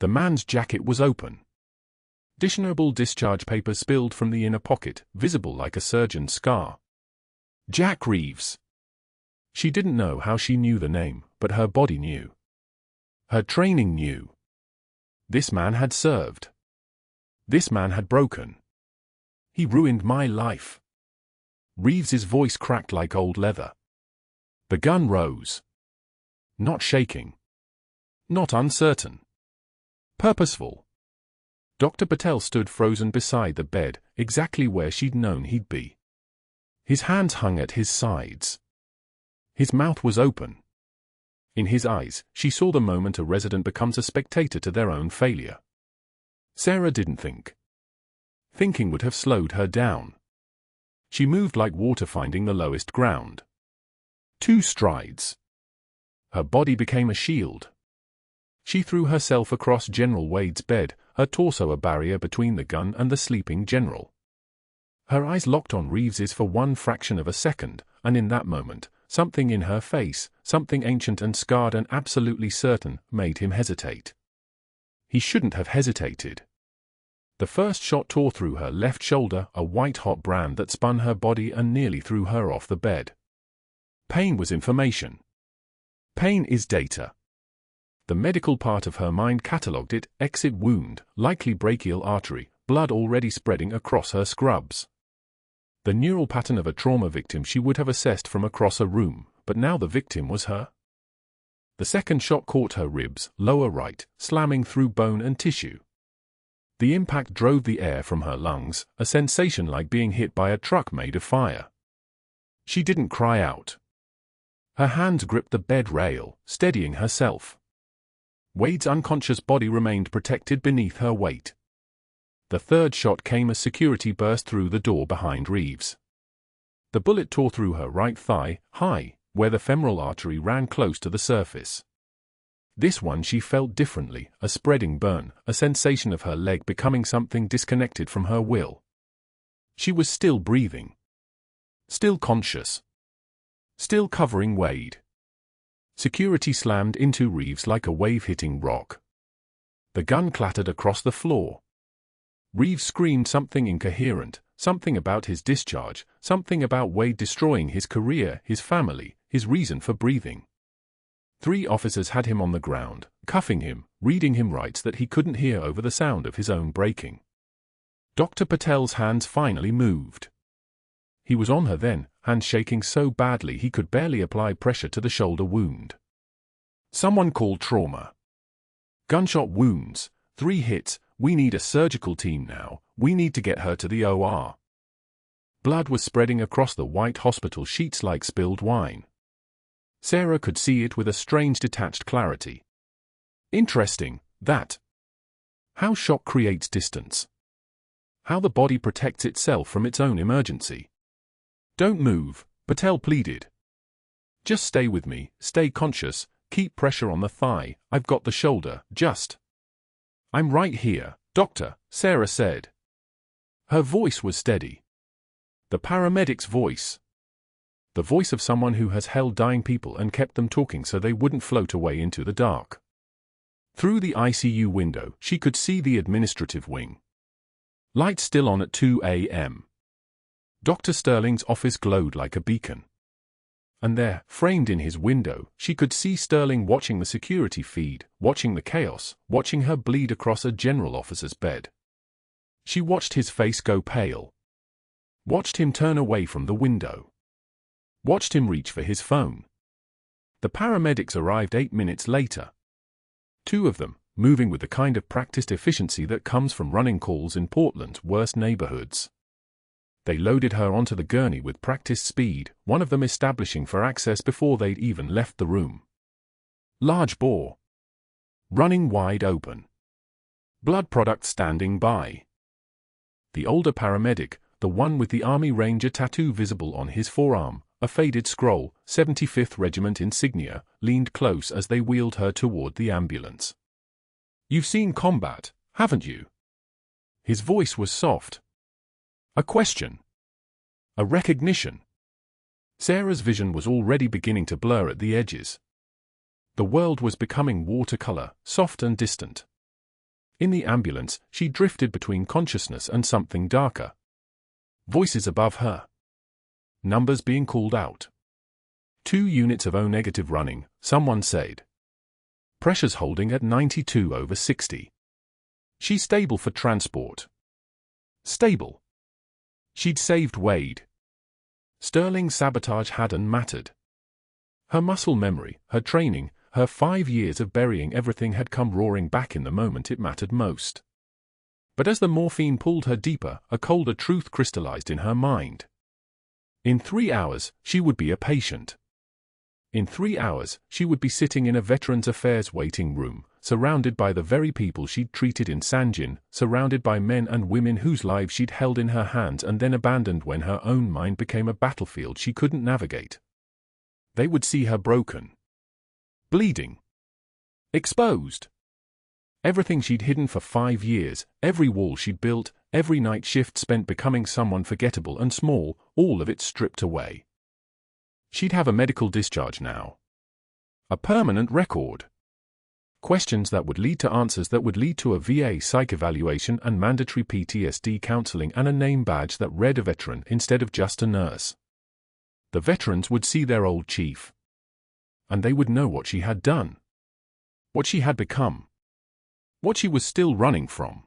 The man's jacket was open. Dishonorable discharge papers spilled from the inner pocket, visible like a surgeon's scar. Jack Reeves. She didn't know how she knew the name, but her body knew. Her training knew. This man had served. This man had broken. He ruined my life. Reeves's voice cracked like old leather. The gun rose. Not shaking. Not uncertain. Purposeful. Dr. Patel stood frozen beside the bed, exactly where she'd known he'd be. His hands hung at his sides. His mouth was open. In his eyes, she saw the moment a resident becomes a spectator to their own failure. Sarah didn't think. Thinking would have slowed her down. She moved like water finding the lowest ground. 2 strides. Her body became a shield. She threw herself across General Wade's bed, her torso a barrier between the gun and the sleeping general. Her eyes locked on Reeves's for one fraction of a second, and in that moment, something in her face, something ancient and scarred and absolutely certain, made him hesitate. He shouldn't have hesitated. The first shot tore through her left shoulder, a white-hot brand that spun her body and nearly threw her off the bed. Pain was information. Pain is data. The medical part of her mind catalogued it: exit wound, likely brachial artery, blood already spreading across her scrubs. The neural pattern of a trauma victim she would have assessed from across a room, but now the victim was her. The second shot caught her ribs, lower right, slamming through bone and tissue. The impact drove the air from her lungs, a sensation like being hit by a truck made of fire. She didn't cry out. Her hands gripped the bed rail, steadying herself. Wade's unconscious body remained protected beneath her weight. The third shot came as security burst through the door behind Reeves. The bullet tore through her right thigh, high, where the femoral artery ran close to the surface. This one she felt differently, a spreading burn, a sensation of her leg becoming something disconnected from her will. She was still breathing. Still conscious. Still covering Wade. Security slammed into Reeves like a wave hitting rock. The gun clattered across the floor. Reeves screamed something incoherent, something about his discharge, something about Wade destroying his career, his family, his reason for breathing. 3 officers had him on the ground, cuffing him, reading him rights that he couldn't hear over the sound of his own breaking. Dr. Patel's hands finally moved. He was on her then, hands shaking so badly he could barely apply pressure to the shoulder wound. Someone called trauma. Gunshot wounds, 3 hits, we need a surgical team now, we need to get her to the OR. Blood was spreading across the white hospital sheets like spilled wine. Sarah could see it with a strange detached clarity. Interesting, that. How shock creates distance. How the body protects itself from its own emergency. Don't move, Patel pleaded. Just stay with me, stay conscious, keep pressure on the thigh, I've got the shoulder, just. I'm right here, doctor, Sarah said. Her voice was steady. The paramedic's voice. The voice of someone who has held dying people and kept them talking so they wouldn't float away into the dark. Through the ICU window, she could see the administrative wing. Lights still on at 2 a.m. Dr. Sterling's office glowed like a beacon. And there, framed in his window, she could see Sterling watching the security feed, watching the chaos, watching her bleed across a general officer's bed. She watched his face go pale. Watched him turn away from the window. Watched him reach for his phone. The paramedics arrived 8 minutes later. 2 of them, moving with the kind of practiced efficiency that comes from running calls in Portland's worst neighborhoods. They loaded her onto the gurney with practiced speed, one of them establishing for access before they'd even left the room. Large bore. Running wide open. Blood product standing by. The older paramedic, the one with the Army Ranger tattoo visible on his forearm, a faded scroll, 75th Regiment insignia, leaned close as they wheeled her toward the ambulance. You've seen combat, haven't you? His voice was soft. A question. A recognition. Sarah's vision was already beginning to blur at the edges. The world was becoming watercolor, soft and distant. In the ambulance, she drifted between consciousness and something darker. Voices above her. Numbers being called out. 2 units of O-negative running, someone said. Pressures holding at 92/60. She's stable for transport. Stable. She'd saved Wade. Sterling's sabotage hadn't mattered. Her muscle memory, her training, her 5 years of burying everything had come roaring back in the moment it mattered most. But as the morphine pulled her deeper, a colder truth crystallized in her mind. In 3 hours, she would be a patient. In 3 hours, she would be sitting in a Veterans Affairs waiting room, surrounded by the very people she'd treated in Sangin, surrounded by men and women whose lives she'd held in her hands and then abandoned when her own mind became a battlefield she couldn't navigate. They would see her broken, bleeding, exposed. Everything she'd hidden for 5 years, every wall she'd built, every night shift spent becoming someone forgettable and small, all of it stripped away. She'd have a medical discharge now. A permanent record. Questions that would lead to answers that would lead to a VA psych evaluation and mandatory PTSD counseling and a name badge that read a veteran instead of just a nurse. The veterans would see their old chief. And they would know what she had done. What she had become. What she was still running from.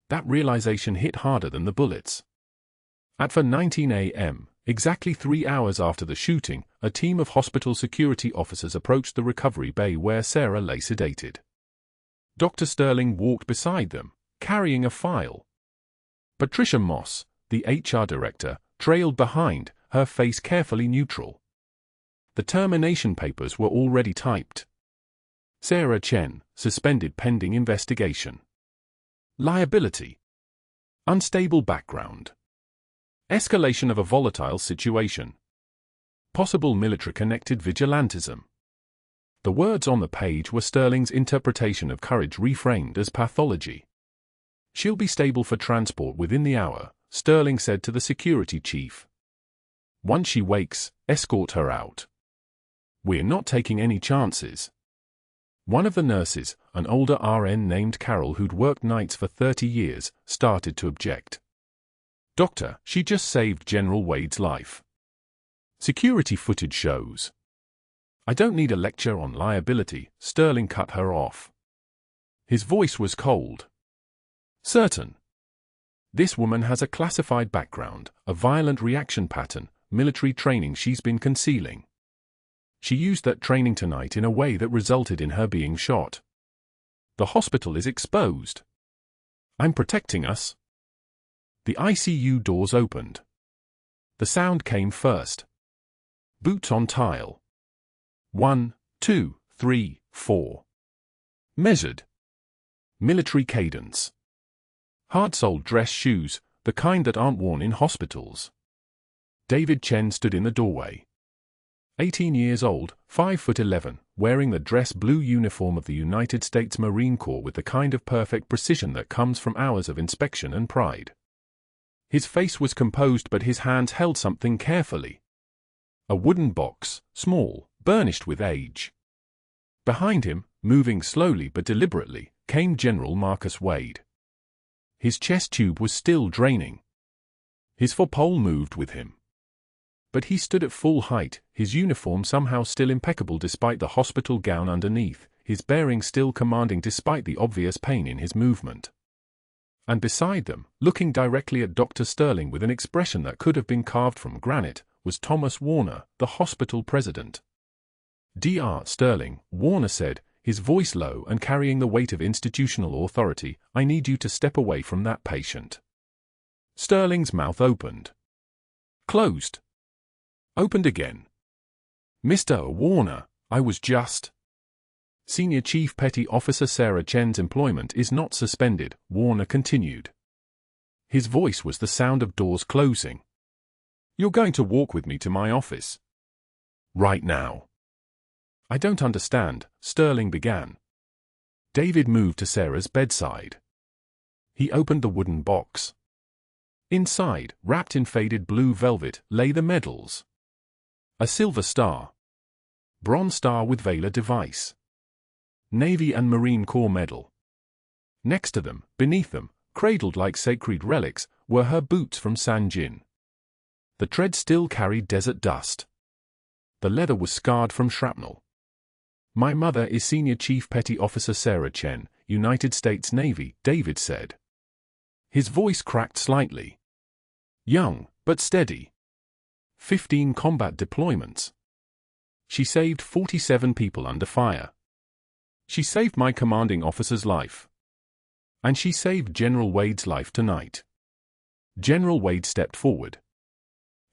That realization hit harder than the bullets. At 4:19 a.m., exactly 3 hours after the shooting, a team of hospital security officers approached the recovery bay where Sarah lay sedated. Dr. Sterling walked beside them, carrying a file. Patricia Moss, the HR director, trailed behind, her face carefully neutral. The termination papers were already typed. Sarah Chen, suspended pending investigation. Liability. Unstable background. Escalation of a volatile situation. Possible military-connected vigilantism. The words on the page were Sterling's interpretation of courage reframed as pathology. She'll be stable for transport within the hour, Sterling said to the security chief. Once she wakes, escort her out. We're not taking any chances. One of the nurses, an older RN named Carol who'd worked nights for 30 years, started to object. Doctor, she just saved General Wade's life. Security footage shows. I don't need a lecture on liability, Sterling cut her off. His voice was cold. Certain. This woman has a classified background, a violent reaction pattern, military training she's been concealing. She used that training tonight in a way that resulted in her being shot. The hospital is exposed. I'm protecting us. The ICU doors opened. The sound came first. Boots on tile. 1, 2, 3, 4. Measured. Military cadence. Hard-soled dress shoes, the kind that aren't worn in hospitals. David Chen stood in the doorway. 18 years old, 5'11", wearing the dress blue uniform of the United States Marine Corps with the kind of perfect precision that comes from hours of inspection and pride. His face was composed but his hands held something carefully. A wooden box, small, burnished with age. Behind him, moving slowly but deliberately, came General Marcus Wade. His chest tube was still draining. His forepaw moved with him. But he stood at full height, his uniform somehow still impeccable despite the hospital gown underneath, his bearing still commanding despite the obvious pain in his movement. And beside them, looking directly at Dr. Sterling with an expression that could have been carved from granite, was Thomas Warner, the hospital president. Dr. Sterling, Warner said, his voice low and carrying the weight of institutional authority, I need you to step away from that patient. Sterling's mouth opened. Closed. Opened again. Mr. Warner, I was just... Senior Chief Petty Officer Sarah Chen's employment is not suspended, Warner continued. His voice was the sound of doors closing. You're going to walk with me to my office. Right now. I don't understand, Sterling began. David moved to Sarah's bedside. He opened the wooden box. Inside, wrapped in faded blue velvet, lay the medals. A silver star. Bronze star with Valor device. Navy and Marine Corps medal. Next to them, beneath them, cradled like sacred relics, were her boots from Sangin. The tread still carried desert dust. The leather was scarred from shrapnel. My mother is Senior Chief Petty Officer Sarah Chen, United States Navy, David said. His voice cracked slightly. Young, but steady. 15 combat deployments. She saved 47 people under fire. She saved my commanding officer's life. And she saved General Wade's life tonight. General Wade stepped forward.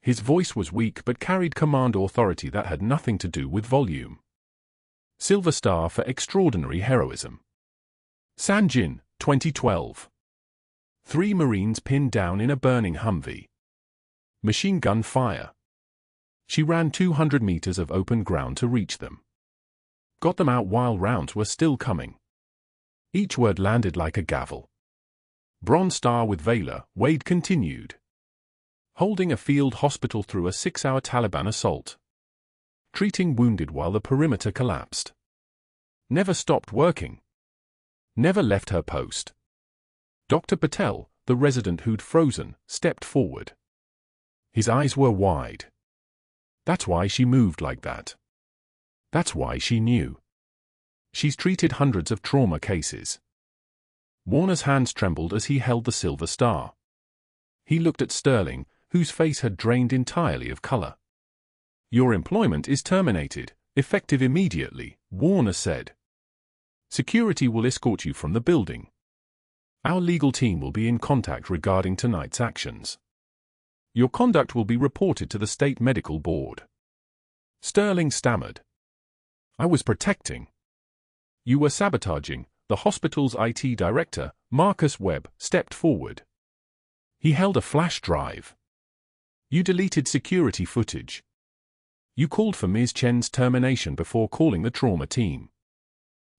His voice was weak but carried command authority that had nothing to do with volume. Silver Star for extraordinary heroism. Sangin, 2012. 3 Marines pinned down in a burning Humvee. Machine gun fire. She ran 200 meters of open ground to reach them. Got them out while rounds were still coming. Each word landed like a gavel. Bronze Star with Valor, Wade continued. Holding a field hospital through a 6-hour Taliban assault. Treating wounded while the perimeter collapsed. Never stopped working. Never left her post. Dr. Patel, the resident who'd frozen, stepped forward. His eyes were wide. That's why she moved like that. That's why she knew. She's treated hundreds of trauma cases. Warner's hands trembled as he held the Silver Star. He looked at Sterling, whose face had drained entirely of color. Your employment is terminated, effective immediately, Warner said. Security will escort you from the building. Our legal team will be in contact regarding tonight's actions. Your conduct will be reported to the State Medical Board. Sterling stammered. I was protecting. You were sabotaging. The hospital's IT director, Marcus Webb, stepped forward. He held a flash drive. You deleted security footage. You called for Ms. Chen's termination before calling the trauma team.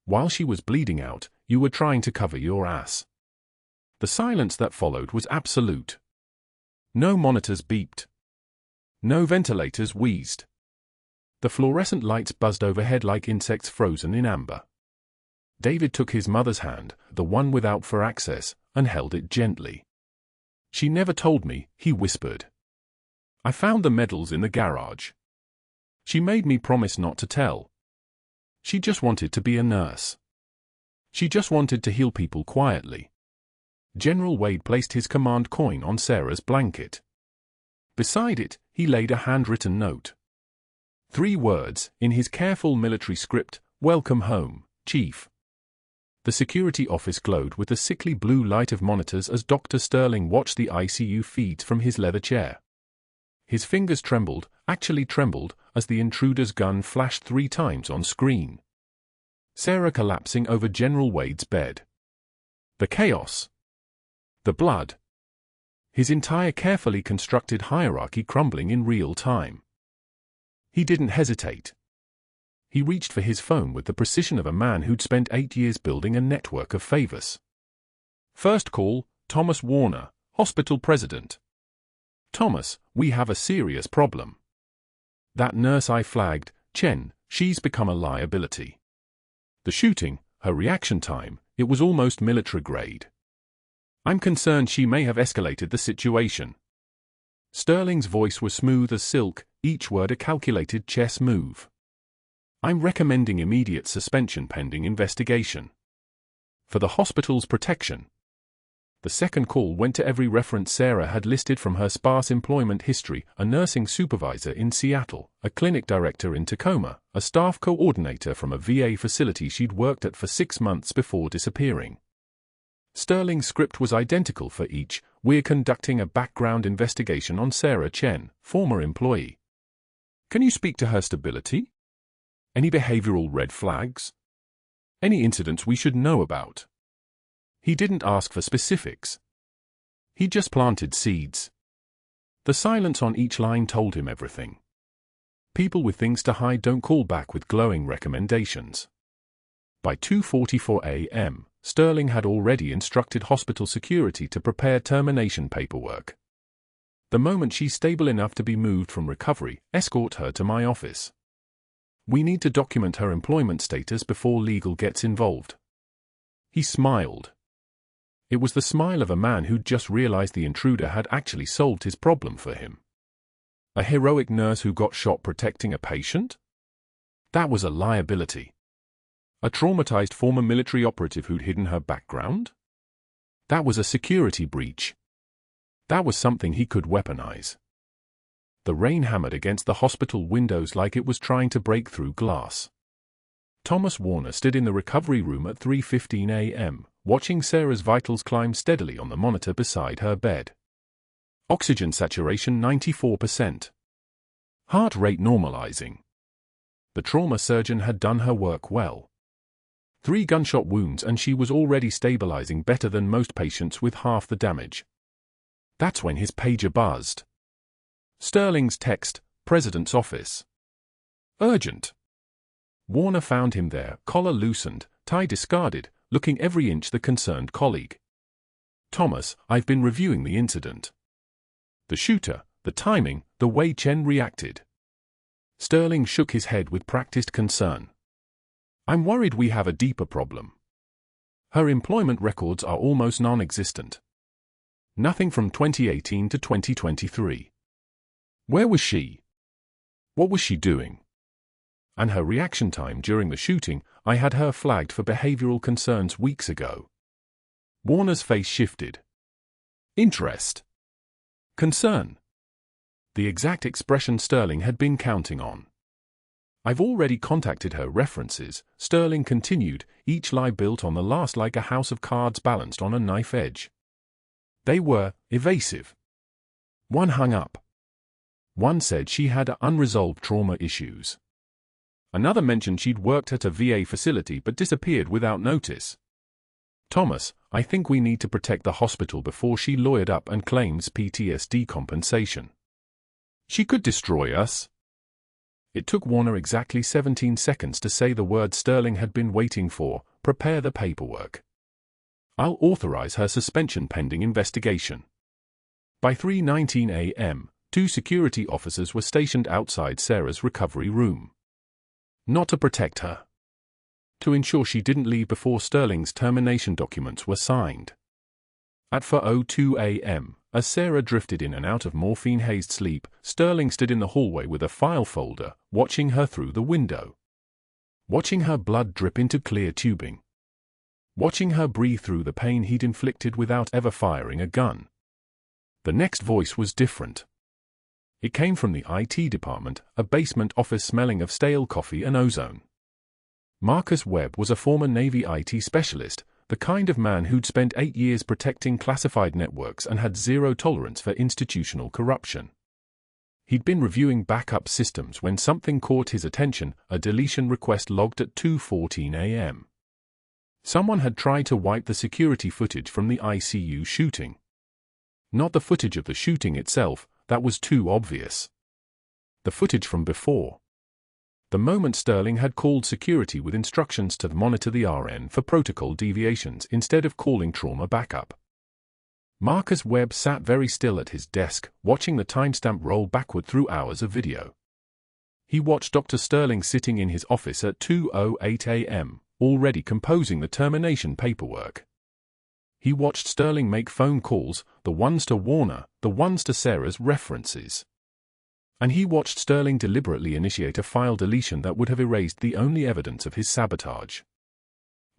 While she was bleeding out, you were trying to cover your ass. The silence that followed was absolute. No monitors beeped. No ventilators wheezed. The fluorescent lights buzzed overhead like insects frozen in amber. David took his mother's hand, the one without for access, and held it gently. She never told me, he whispered. I found the medals in the garage. She made me promise not to tell. She just wanted to be a nurse. She just wanted to heal people quietly. General Wade placed his command coin on Sarah's blanket. Beside it, he laid a handwritten note. 3 words, in his careful military script, "Welcome home, Chief." The security office glowed with the sickly blue light of monitors as Dr. Sterling watched the ICU feeds from his leather chair. His fingers trembled, actually trembled, as the intruder's gun flashed 3 times on screen. Sarah collapsing over General Wade's bed. The chaos. The blood. His entire carefully constructed hierarchy crumbling in real time. He didn't hesitate. He reached for his phone with the precision of a man who'd spent 8 years building a network of favors. First call, Thomas Warner, hospital president. Thomas, we have a serious problem. That nurse I flagged, Chen, she's become a liability. The shooting, her reaction time, it was almost military grade. I'm concerned she may have escalated the situation. Sterling's voice was smooth as silk, each word a calculated chess move. I'm recommending immediate suspension pending investigation. For the hospital's protection. The second call went to every reference Sarah had listed from her sparse employment history: a nursing supervisor in Seattle, a clinic director in Tacoma, a staff coordinator from a VA facility she'd worked at for 6 months before disappearing. Sterling's script was identical for each. We're conducting a background investigation on Sarah Chen, former employee. Can you speak to her stability? Any behavioral red flags? Any incidents we should know about? He didn't ask for specifics. He just planted seeds. The silence on each line told him everything. People with things to hide don't call back with glowing recommendations. By 2:44 a.m., Sterling had already instructed hospital security to prepare termination paperwork. The moment she's stable enough to be moved from recovery, escort her to my office. We need to document her employment status before legal gets involved. He smiled. It was the smile of a man who'd just realized the intruder had actually solved his problem for him. A heroic nurse who got shot protecting a patient? That was a liability. A traumatized former military operative who'd hidden her background? That was a security breach. That was something he could weaponize. The rain hammered against the hospital windows like it was trying to break through glass. Thomas Warner stood in the recovery room at 3:15 a.m., watching Sarah's vitals climb steadily on the monitor beside her bed. Oxygen saturation 94%. Heart rate normalizing. The trauma surgeon had done her work well. 3 gunshot wounds and she was already stabilizing better than most patients with half the damage. That's when his pager buzzed. Sterling's text, President's office. Urgent. Warner found him there, collar loosened, tie discarded, looking every inch the concerned colleague. Thomas, I've been reviewing the incident. The shooter, the timing, the way Chen reacted. Sterling shook his head with practiced concern. I'm worried we have a deeper problem. Her employment records are almost non-existent. Nothing from 2018 to 2023. Where was she? What was she doing? And her reaction time during the shooting, I had her flagged for behavioral concerns weeks ago. Warner's face shifted. Interest. Concern. The exact expression Sterling had been counting on. I've already contacted her references, Sterling continued, each lie built on the last like a house of cards balanced on a knife edge. They were evasive. One hung up. One said she had unresolved trauma issues. Another mentioned she'd worked at a VA facility but disappeared without notice. Thomas, I think we need to protect the hospital before she lawyered up and claims PTSD compensation. She could destroy us. It took Warner exactly 17 seconds to say the word Sterling had been waiting for, prepare the paperwork. I'll authorize her suspension pending investigation. By 3:19 a.m., 2 security officers were stationed outside Sarah's recovery room. Not to protect her. To ensure she didn't leave before Sterling's termination documents were signed. At 4:02 a.m., as Sarah drifted in and out of morphine-hazed sleep, Sterling stood in the hallway with a file folder, watching her through the window. Watching her blood drip into clear tubing. Watching her breathe through the pain he'd inflicted without ever firing a gun. The next voice was different. It came from the IT department, a basement office smelling of stale coffee and ozone. Marcus Webb was a former Navy IT specialist, the kind of man who'd spent 8 years protecting classified networks and had zero tolerance for institutional corruption. He'd been reviewing backup systems when something caught his attention, a deletion request logged at 2:14 a.m. Someone had tried to wipe the security footage from the ICU shooting. Not the footage of the shooting itself, that was too obvious. The footage from before. The moment Sterling had called security with instructions to monitor the RN for protocol deviations instead of calling trauma backup. Marcus Webb sat very still at his desk, watching the timestamp roll backward through hours of video. He watched Dr. Sterling sitting in his office at 2:08 a.m., already composing the termination paperwork. He watched Sterling make phone calls, the ones to Warner, the ones to Sarah's references. And he watched Sterling deliberately initiate a file deletion that would have erased the only evidence of his sabotage.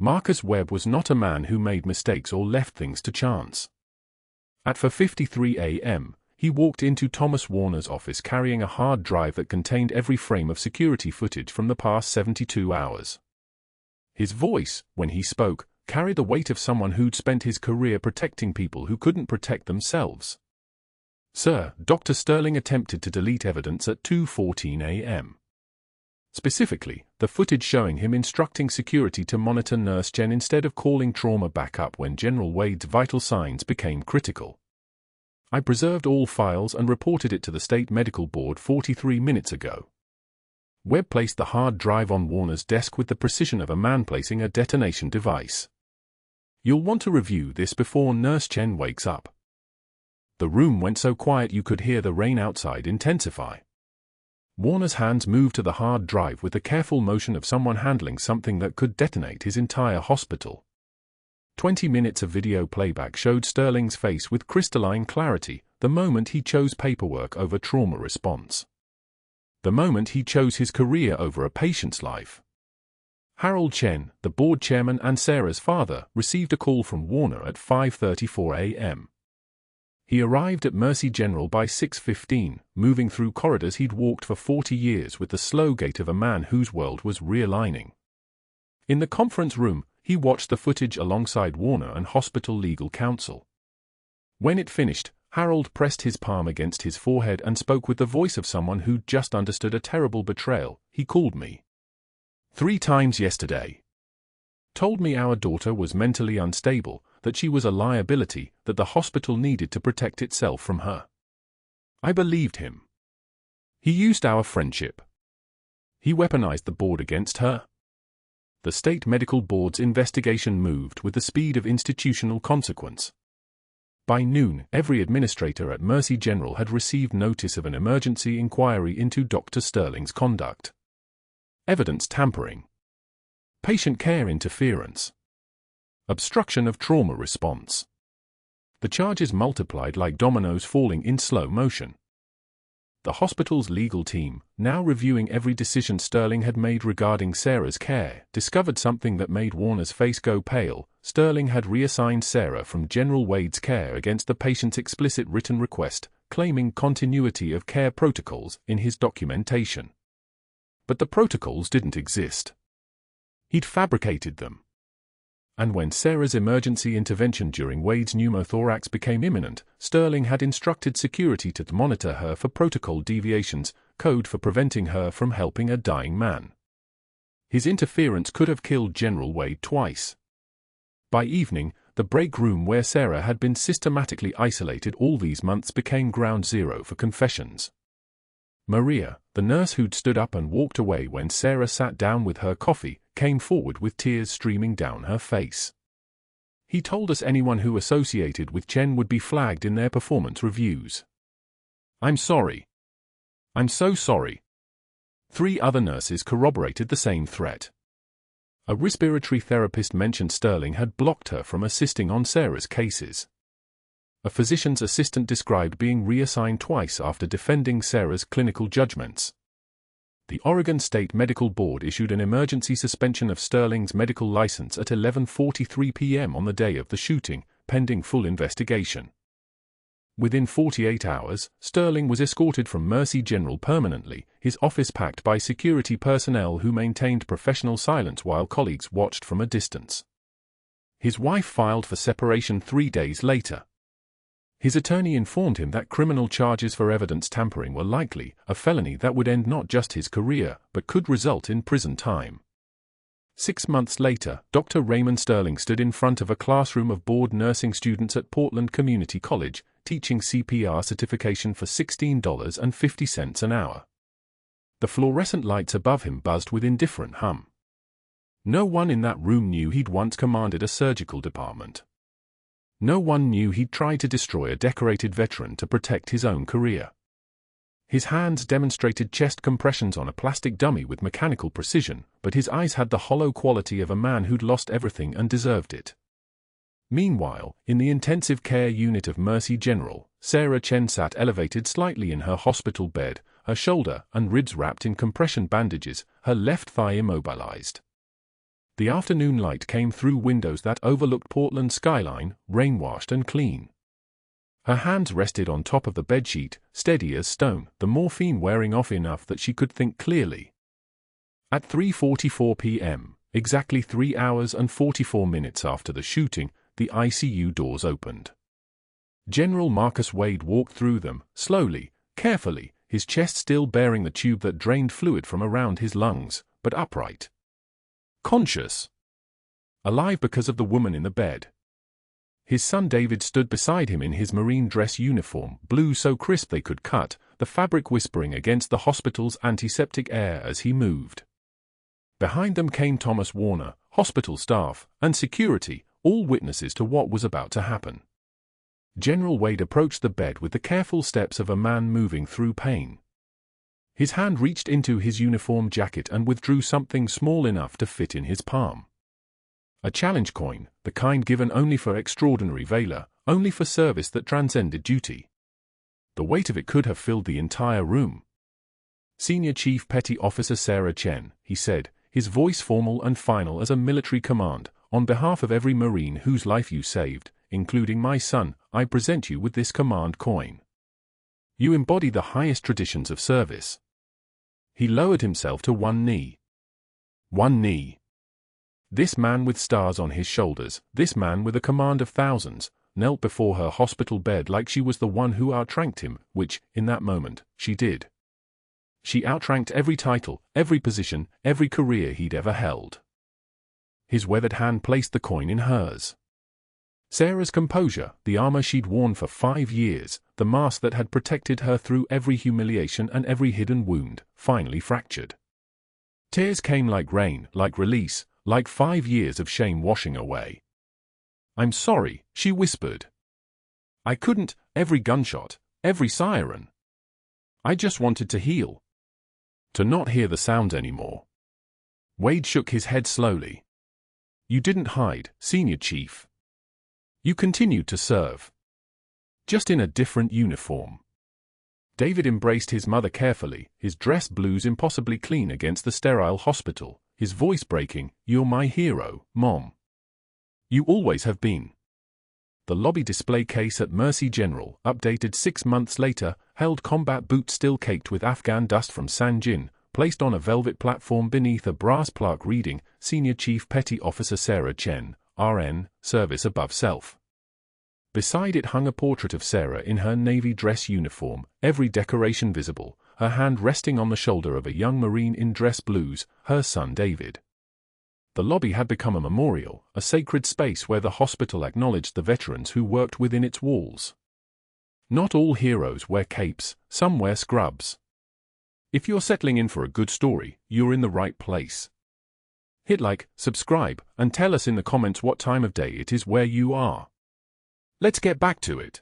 Marcus Webb was not a man who made mistakes or left things to chance. At 4:53 a.m., he walked into Thomas Warner's office carrying a hard drive that contained every frame of security footage from the past 72 hours. His voice, when he spoke, carried the weight of someone who'd spent his career protecting people who couldn't protect themselves. Sir, Dr. Sterling attempted to delete evidence at 2:14 a.m. Specifically, the footage showing him instructing security to monitor Nurse Chen instead of calling trauma backup when General Wade's vital signs became critical. I preserved all files and reported it to the State Medical Board 43 minutes ago. Webb placed the hard drive on Warner's desk with the precision of a man placing a detonation device. You'll want to review this before Nurse Chen wakes up. The room went so quiet you could hear the rain outside intensify. Warner's hands moved to the hard drive with the careful motion of someone handling something that could detonate his entire hospital. 20 minutes of video playback showed Sterling's face with crystalline clarity, the moment he chose paperwork over trauma response. The moment he chose his career over a patient's life. Harold Chen, the board chairman and Sarah's father, received a call from Warner at 5:34 a.m. He arrived at Mercy General by 6:15, moving through corridors he'd walked for 40 years with the slow gait of a man whose world was realigning. In the conference room, he watched the footage alongside Warner and hospital legal counsel. When it finished, Harold pressed his palm against his forehead and spoke with the voice of someone who'd just understood a terrible betrayal. He called me 3 times yesterday. Told me our daughter was mentally unstable, that she was a liability, that the hospital needed to protect itself from her. I believed him. He used our friendship. He weaponized the board against her. The state medical board's investigation moved with the speed of institutional consequence. By noon, every administrator at Mercy General had received notice of an emergency inquiry into Dr. Sterling's conduct. Evidence tampering. Patient care interference. Obstruction of trauma response. The charges multiplied like dominoes falling in slow motion. The hospital's legal team, now reviewing every decision Sterling had made regarding Sarah's care, discovered something that made Warner's face go pale. Sterling had reassigned Sarah from General Wade's care against the patient's explicit written request, claiming continuity of care protocols in his documentation. But the protocols didn't exist. He'd fabricated them. And when Sarah's emergency intervention during Wade's pneumothorax became imminent, Sterling had instructed security to monitor her for protocol deviations, code for preventing her from helping a dying man. His interference could have killed General Wade twice. By evening, the break room where Sarah had been systematically isolated all these months became ground zero for confessions. Maria, the nurse who'd stood up and walked away when Sarah sat down with her coffee, came forward with tears streaming down her face. He told us anyone who associated with Chen would be flagged in their performance reviews. I'm sorry. I'm so sorry. 3 other nurses corroborated the same threat. A respiratory therapist mentioned Sterling had blocked her from assisting on Sarah's cases. A physician's assistant described being reassigned twice after defending Sarah's clinical judgments. The Oregon State Medical Board issued an emergency suspension of Sterling's medical license at 11:43 p.m. on the day of the shooting, pending full investigation. Within 48 hours, Sterling was escorted from Mercy General permanently, his office packed by security personnel who maintained professional silence while colleagues watched from a distance. His wife filed for separation 3 days later. His attorney informed him that criminal charges for evidence tampering were likely, a felony that would end not just his career, but could result in prison time. 6 months later, Dr. Raymond Sterling stood in front of a classroom of board nursing students at Portland Community College, teaching CPR certification for $16.50 an hour. The fluorescent lights above him buzzed with indifferent hum. No one in that room knew he'd once commanded a surgical department. No one knew he'd tried to destroy a decorated veteran to protect his own career. His hands demonstrated chest compressions on a plastic dummy with mechanical precision, but his eyes had the hollow quality of a man who'd lost everything and deserved it. Meanwhile, in the intensive care unit of Mercy General, Sarah Chen sat elevated slightly in her hospital bed, her shoulder and ribs wrapped in compression bandages, her left thigh immobilized. The afternoon light came through windows that overlooked Portland's skyline, rain-washed and clean. Her hands rested on top of the bedsheet, steady as stone, the morphine wearing off enough that she could think clearly. At 3:44 p.m., exactly 3 hours and 44 minutes after the shooting, the ICU doors opened. General Marcus Wade walked through them, slowly, carefully, his chest still bearing the tube that drained fluid from around his lungs, but upright. Conscious. Alive because of the woman in the bed. His son David stood beside him in his marine dress uniform, blue so crisp they could cut, the fabric whispering against the hospital's antiseptic air as he moved. Behind them came Thomas Warner, hospital staff, and security, all witnesses to what was about to happen. General Wade approached the bed with the careful steps of a man moving through pain. His hand reached into his uniform jacket and withdrew something small enough to fit in his palm. A challenge coin, the kind given only for extraordinary valor, only for service that transcended duty. The weight of it could have filled the entire room. Senior Chief Petty Officer Sarah Chen, he said, his voice formal and final as a military command, on behalf of every Marine whose life you saved, including my son, I present you with this command coin. You embody the highest traditions of service. He lowered himself to one knee. One knee. This man with stars on his shoulders, this man with a command of thousands, knelt before her hospital bed like she was the one who outranked him, which, in that moment, she did. She outranked every title, every position, every career he'd ever held. His weathered hand placed the coin in hers. Sarah's composure, the armor she'd worn for 5 years, the mask that had protected her through every humiliation and every hidden wound, finally fractured. Tears came like rain, like release, like 5 years of shame washing away. "I'm sorry," she whispered. "I couldn't, every gunshot, every siren. I just wanted to heal. To not hear the sound anymore." Wade shook his head slowly. "You didn't hide, Senior Chief. You continued to serve. Just in a different uniform." David embraced his mother carefully, his dress blues impossibly clean against the sterile hospital, his voice breaking, "You're my hero, Mom. You always have been." The lobby display case at Mercy General, updated 6 months later, held combat boots still caked with Afghan dust from Sangin, placed on a velvet platform beneath a brass plaque reading, "Senior Chief Petty Officer Sarah Chen, RN, Service Above Self." Beside it hung a portrait of Sarah in her Navy dress uniform, every decoration visible, her hand resting on the shoulder of a young Marine in dress blues, her son David. The lobby had become a memorial, a sacred space where the hospital acknowledged the veterans who worked within its walls. Not all heroes wear capes, some wear scrubs. If you're settling in for a good story, you're in the right place. Hit like, subscribe, and tell us in the comments what time of day it is where you are. Let's get back to it.